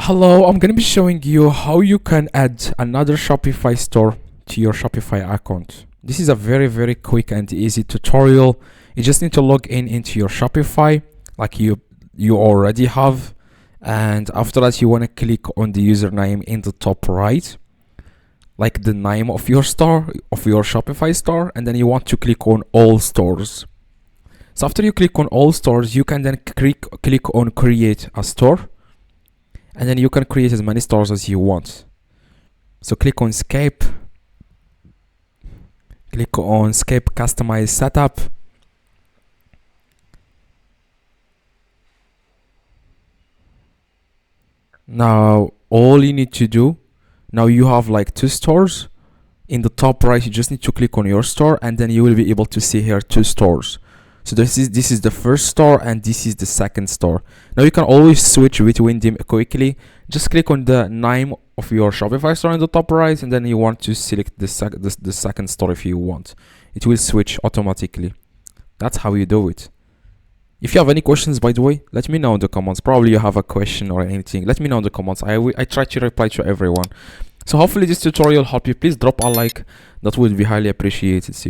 Hello, I'm going to be showing you how you can add another Shopify store to your Shopify account. This is a very quick and easy tutorial. You just need to log in into your Shopify like you already have, and after that you want to click on the username in the top right, like the name of your store, of your Shopify store, and then you want to click on all stores. So after you click on all stores, you can then click on create a store, and then you can create as many stores as you want. So click on escape, customize setup. Now all you need to do, now you have like two stores. In the top right, you just need to click on your store, and then you will be able to see here two stores. So this is the first store, and this is the second store. Now you can always switch between them quickly. Just click on the name of your Shopify store in the top right, and then you want to select the second store if you want. It will switch automatically. That's how you do it. If you have any questions, by the way, let me know in the comments. Probably you have a question or anything. Let me know in the comments. I try to reply to everyone. So hopefully this tutorial helped you. Please drop a like. That would be highly appreciated. See you.